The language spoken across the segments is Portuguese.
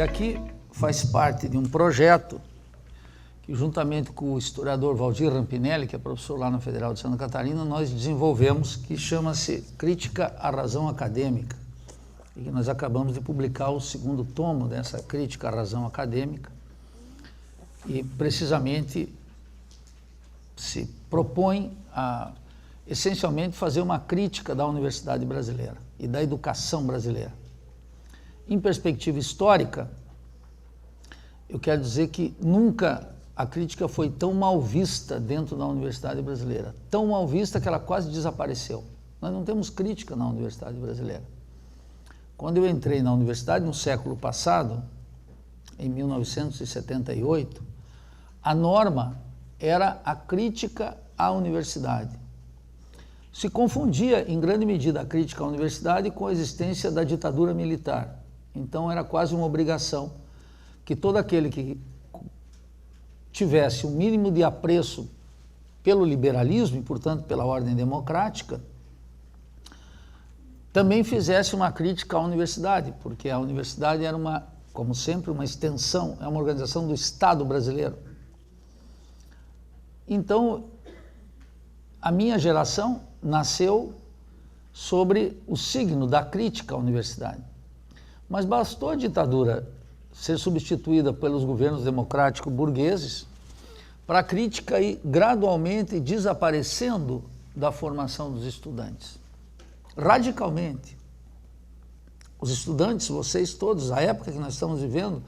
aqui faz parte de um projeto que, juntamente com o historiador Valdir Rampinelli, que é professor lá na Federal de Santa Catarina, nós desenvolvemos, que chama-se Crítica à Razão Acadêmica, e que nós acabamos de publicar o segundo tomo dessa Crítica à Razão Acadêmica, e precisamente se propõe a, essencialmente, fazer uma crítica da universidade brasileira e da educação brasileira. Em perspectiva histórica, eu quero dizer que nunca a crítica foi tão mal vista dentro da universidade brasileira, tão mal vista que ela quase desapareceu. Nós não temos crítica na universidade brasileira. Quando eu entrei na universidade, no século passado, em 1978, a norma era a crítica à universidade. Se confundia, em grande medida, a crítica à universidade com a existência da ditadura militar. Então, era quase uma obrigação que todo aquele que tivesse um mínimo de apreço pelo liberalismo e, portanto, pela ordem democrática, também fizesse uma crítica à universidade, porque a universidade era uma, como sempre, uma extensão, é uma organização do Estado brasileiro. Então, a minha geração nasceu sobre o signo da crítica à universidade. Mas bastou a ditadura ser substituída pelos governos democráticos burgueses para a crítica ir gradualmente desaparecendo da formação dos estudantes. Radicalmente. Os estudantes, vocês todos, a época que nós estamos vivendo,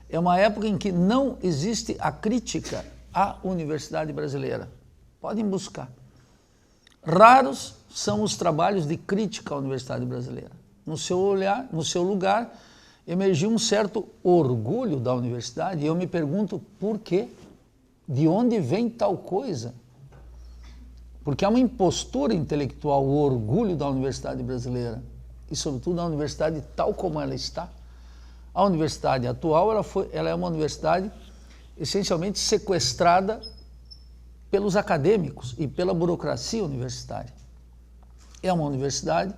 é uma época em que não existe a crítica à universidade brasileira. Podem buscar. Raros são os trabalhos de crítica à universidade brasileira. No seu olhar, no seu lugar, emergiu um certo orgulho da universidade, e eu me pergunto por quê? De onde vem tal coisa? Porque há uma impostura intelectual, o orgulho da universidade brasileira, e sobretudo da universidade tal como ela está. A universidade atual, ela é uma universidade essencialmente sequestrada pelos acadêmicos e pela burocracia universitária. É uma universidade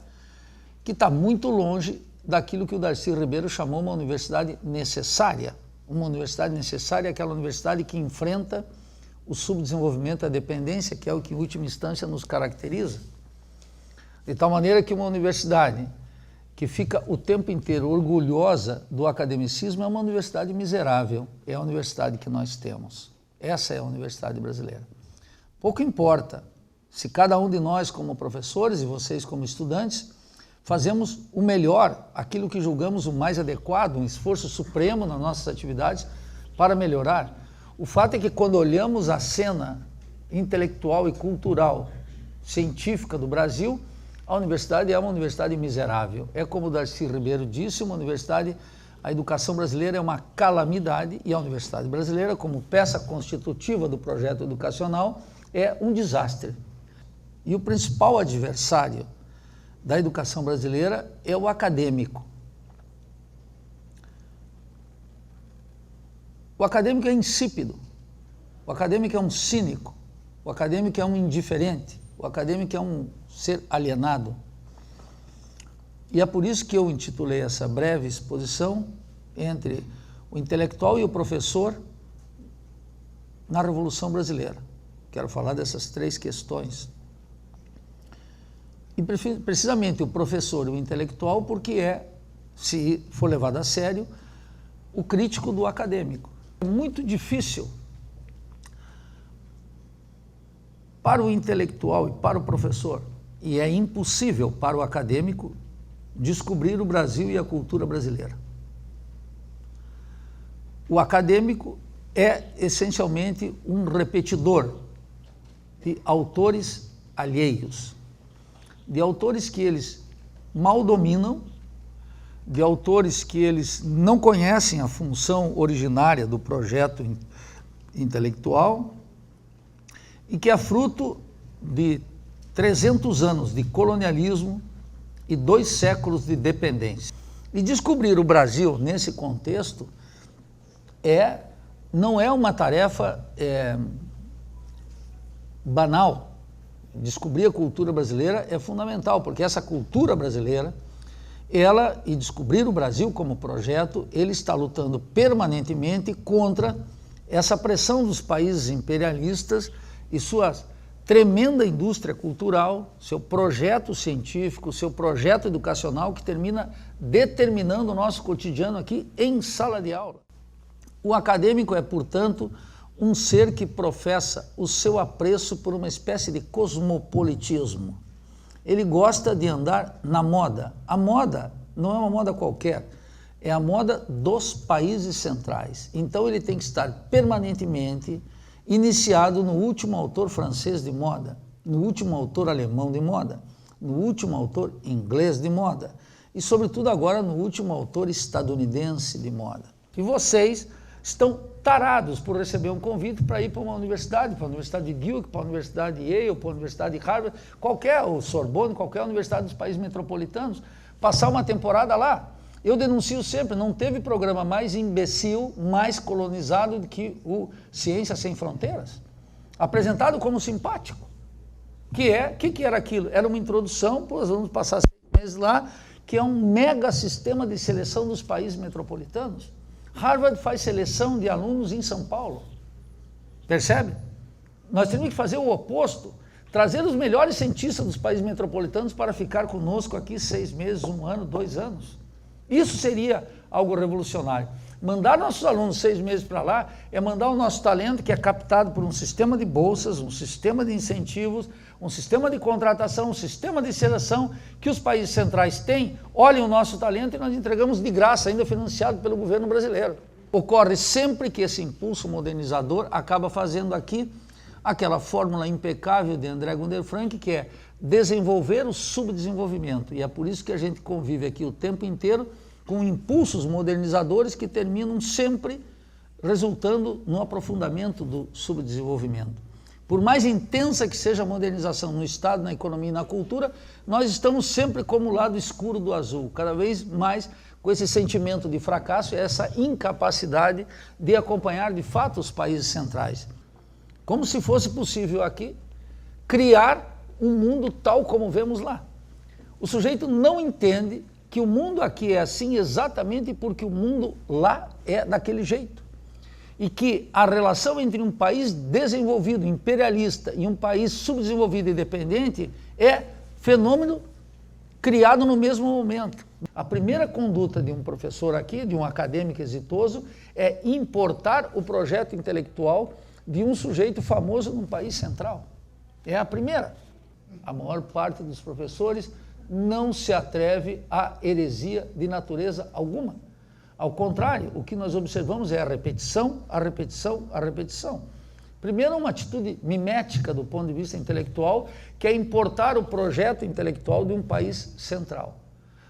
que está muito longe daquilo que o Darcy Ribeiro chamou uma universidade necessária. Uma universidade necessária é aquela universidade que enfrenta o subdesenvolvimento, a dependência, que é o que, em última instância, nos caracteriza. De tal maneira que uma universidade que fica o tempo inteiro orgulhosa do academicismo é uma universidade miserável. É a universidade que nós temos. Essa é a universidade brasileira. Pouco importa se cada um de nós, como professores, e vocês como estudantes, fazemos o melhor, aquilo que julgamos o mais adequado, um esforço supremo nas nossas atividades para melhorar. O fato é que quando olhamos a cena intelectual e cultural, científica do Brasil, a universidade é uma universidade miserável. É como o Darcy Ribeiro disse, uma universidade, a educação brasileira é uma calamidade, e a universidade brasileira, como peça constitutiva do projeto educacional, é um desastre. E o principal adversário da educação brasileira é o acadêmico. O acadêmico é insípido, o acadêmico é um cínico, o acadêmico é um indiferente, o acadêmico é um ser alienado. E é por isso que eu intitulei essa breve exposição entre o intelectual e o professor na Revolução Brasileira. Quero falar dessas três questões. E precisamente o professor e o intelectual, porque é, se for levado a sério, o crítico do acadêmico. É muito difícil para o intelectual e para o professor, e é impossível para o acadêmico, descobrir o Brasil e a cultura brasileira. O acadêmico é essencialmente um repetidor de autores alheios, de autores que eles mal dominam, de autores que eles não conhecem a função originária do projeto intelectual e que é fruto de 300 anos de colonialismo e 2 séculos de dependência. E descobrir o Brasil nesse contexto não é uma tarefa banal. Descobrir a cultura brasileira é fundamental, porque essa cultura brasileira ela, e descobrir o Brasil como projeto, ele está lutando permanentemente contra essa pressão dos países imperialistas e sua tremenda indústria cultural, seu projeto científico, seu projeto educacional que termina determinando o nosso cotidiano aqui em sala de aula. O acadêmico é, portanto, um ser que professa o seu apreço por uma espécie de cosmopolitismo. Ele gosta de andar na moda. A moda não é uma moda qualquer, é a moda dos países centrais. Então ele tem que estar permanentemente iniciado no último autor francês de moda, no último autor alemão de moda, no último autor inglês de moda e, sobretudo, agora no último autor estadunidense de moda. E vocês estão tarados por receber um convite para ir para uma universidade, para a Universidade de Duke, para a Universidade de Yale, para a Universidade de Harvard, qualquer, ou Sorbonne, qualquer universidade dos países metropolitanos, passar uma temporada lá. Eu denuncio sempre, não teve programa mais imbecil, mais colonizado do que o Ciência Sem Fronteiras, apresentado como simpático. Que era aquilo? Era uma introdução, pois vamos passar 6 meses lá, que é um mega sistema de seleção dos países metropolitanos. Harvard faz seleção de alunos em São Paulo, percebe? Nós temos que fazer o oposto, trazer os melhores cientistas dos países metropolitanos para ficar conosco aqui 6 meses, 1 ano, 2 anos. Isso seria algo revolucionário. Mandar nossos alunos 6 meses para lá é mandar o nosso talento, que é captado por um sistema de bolsas, um sistema de incentivos, um sistema de contratação, um sistema de seleção que os países centrais têm. Olhem o nosso talento e nós entregamos de graça, ainda financiado pelo governo brasileiro. Ocorre sempre que esse impulso modernizador acaba fazendo aqui aquela fórmula impecável de André Gunder Frank, que é desenvolver o subdesenvolvimento. E é por isso que a gente convive aqui o tempo inteiro com impulsos modernizadores que terminam sempre resultando no aprofundamento do subdesenvolvimento. Por mais intensa que seja a modernização no Estado, na economia e na cultura, nós estamos sempre como o lado escuro do azul, cada vez mais com esse sentimento de fracasso e essa incapacidade de acompanhar de fato os países centrais. Como se fosse possível aqui criar um mundo tal como vemos lá. O sujeito não entende que o mundo aqui é assim exatamente porque o mundo lá é daquele jeito. E que a relação entre um país desenvolvido, imperialista, e um país subdesenvolvido e dependente é fenômeno criado no mesmo momento. A primeira conduta de um professor aqui, de um acadêmico exitoso, é importar o projeto intelectual de um sujeito famoso num país central. É a primeira. A maior parte dos professores não se atreve à heresia de natureza alguma. Ao contrário, o que nós observamos é a repetição, a repetição, a repetição. Primeiro, uma atitude mimética do ponto de vista intelectual, que é importar o projeto intelectual de um país central.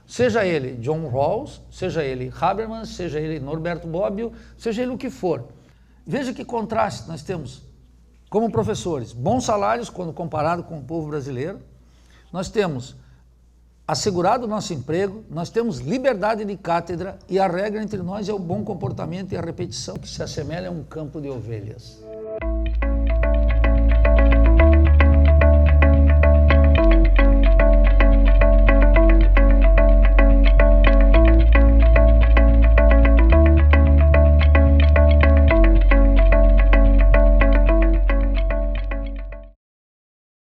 Seja ele John Rawls, seja ele Habermas, seja ele Norberto Bobbio, seja ele o que for. Veja que contraste nós temos como professores. Bons salários quando comparado com o povo brasileiro. Nós temos assegurado o nosso emprego, nós temos liberdade de cátedra e a regra entre nós é o bom comportamento e a repetição que se assemelha a um campo de ovelhas.